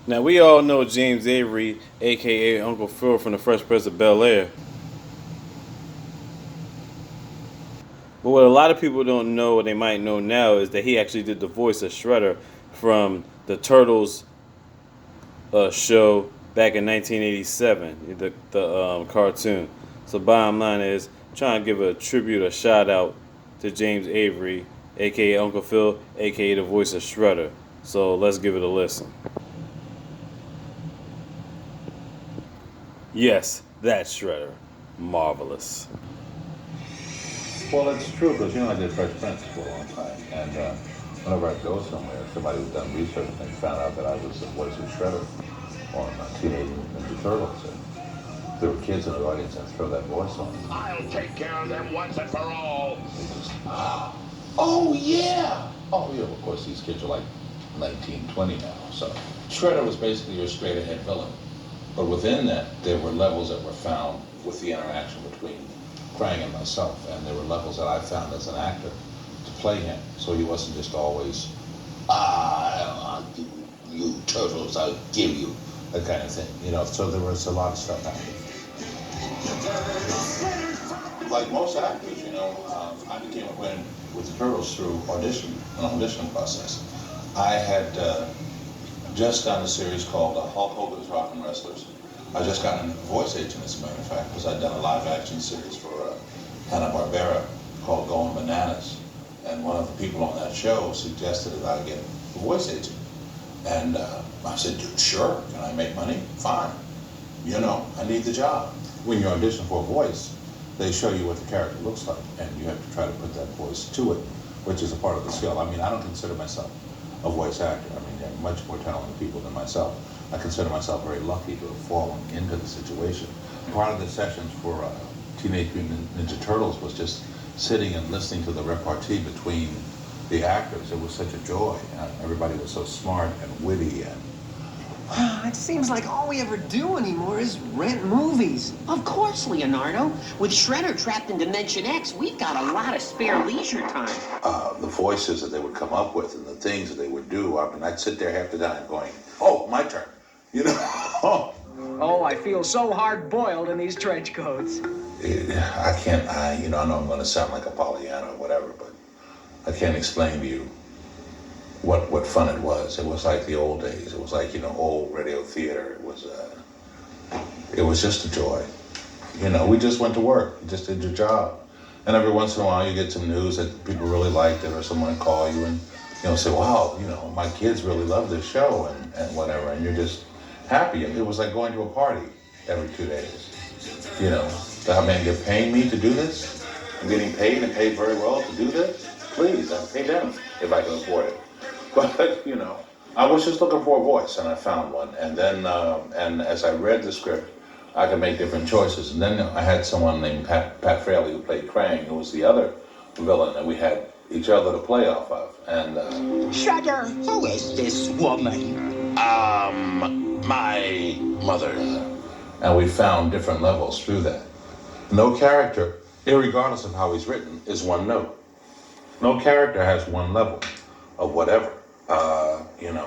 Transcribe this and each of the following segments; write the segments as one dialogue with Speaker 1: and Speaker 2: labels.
Speaker 1: Now we all know James Avery, aka Uncle Phil from the Fresh Prince of Bel-Air. But what a lot of people don't know, or they might know now, is that he actually did the voice of Shredder from the Turtles show back in 1987, the cartoon. So bottom line is, trying to give a tribute, a shout out to James Avery, aka Uncle Phil, aka the voice of Shredder. So let's give it a listen. Yes, that's Shredder. Marvelous.
Speaker 2: Well, it's true because I did Fresh Prince for a long time, and whenever I go somewhere, somebody who's done research and found out that I was the voice of Shredder on Teenage Mutant Ninja Turtles, and there were kids in the audience and throw that voice on.
Speaker 3: I'll take care of them once and for all.
Speaker 2: They just, oh yeah, oh yeah. Of course, these kids are like 19, 20 now. So Shredder was basically your straight-ahead villain, but within that, there were levels that were found with the interaction between Krang and myself, and there were levels that I found as an actor to play him, so he wasn't just always, I'll give you turtles, I'll give you, that kind of thing, so there was a lot of stuff happening. Like most actors, I became acquainted with the Turtles through an audition process. I had just done a series called Hulk Hogan's Rockin' Wrestlers. I just got a voice agent, as a matter of fact, because I'd done a live action series for Hanna-Barbera called Going Bananas. And one of the people on that show suggested that I get a voice agent. And I said, dude, sure, can I make money? Fine. I need the job. When you audition for a voice, they show you what the character looks like, and you have to try to put that voice to it, which is a part of the skill. I mean, I don't consider myself a voice actor. I mean, there are much more talented people than myself. I consider myself very lucky to have fallen into the situation. Part of the sessions for Teenage Mutant Ninja Turtles was just sitting and listening to the repartee between the actors. It was such a joy. Everybody was so smart and witty. And
Speaker 4: it seems like all we ever do anymore is rent movies.
Speaker 5: Of course, Leonardo. With Shredder trapped in Dimension X, we've got a lot of spare leisure time.
Speaker 2: The voices that they would come up with and the things that they would do, I mean, I'd sit there half the time going, oh, my turn.
Speaker 4: Oh, I feel so hard-boiled in these trench coats.
Speaker 2: I know I'm going to sound like a Pollyanna or whatever, but I can't explain to you what fun it was. It was like the old days. It was like, old radio theater. It was just a joy. We just went to work. You just did your job. And every once in a while you get some news that people really liked it, or someone call you and, say, wow, my kids really love this show and whatever. And you're just happy. It was like going to a party every 2 days. That man, you're paying me to do this? I'm getting paid and paid very well to do this? Please, I'll pay them if I can afford it. But, I was just looking for a voice, and I found one. And then, and as I read the script, I could make different choices. And then I had someone named Pat Fraley who played Krang, who was the other villain, and we had each other to play off of. And
Speaker 5: Shredder, who is this woman?
Speaker 2: my mother. And we found different levels through that. No character, irregardless of how he's written, is one note. No character has one level of whatever.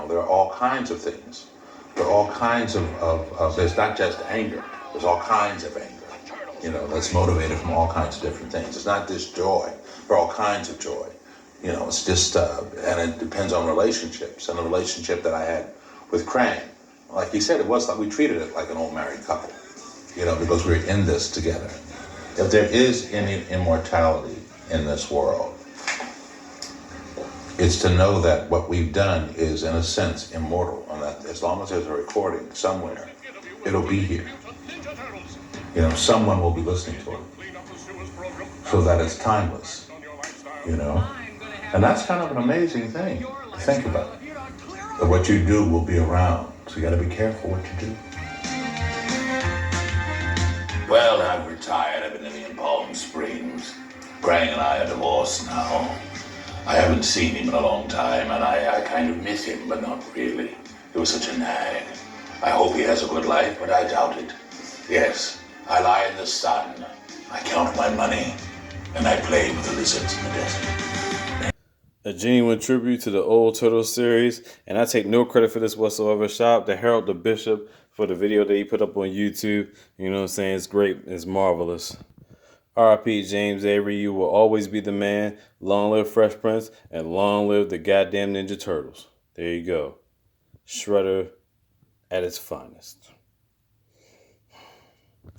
Speaker 2: There are all kinds of things. There are all kinds of there's not just anger. There's all kinds of anger, that's motivated from all kinds of different things. It's not just joy. There are all kinds of joy. It's just, and it depends on relationships. And the relationship that I had with Krang, like he said, it was like we treated it like an old married couple, because we were in this together. If there is any immortality in this world, it's to know that what we've done is, in a sense, immortal, and that as long as there's a recording somewhere, it'll be here. Someone will be listening to it, so that it's timeless, And that's kind of an amazing thing to think about, that what you do will be around, so you gotta be careful what you do.
Speaker 3: Well, I've retired. I've been living in Palm Springs. Krang and I are divorced now. I haven't seen him in a long time, and I kind of miss him, but not really. He was such a nag. I hope he has a good life, but I doubt it. Yes, I lie in the sun. I count my money, and I play with the lizards in the desert.
Speaker 1: a genuine tribute to the old Turtles series, and I take no credit for this whatsoever. Shout out to Harold the Bishop for the video that he put up on YouTube. You know what I'm saying? It's great. It's marvelous. R.I.P. James Avery, you will always be the man. Long live Fresh Prince, and long live the goddamn Ninja Turtles. There you go. Shredder at its finest.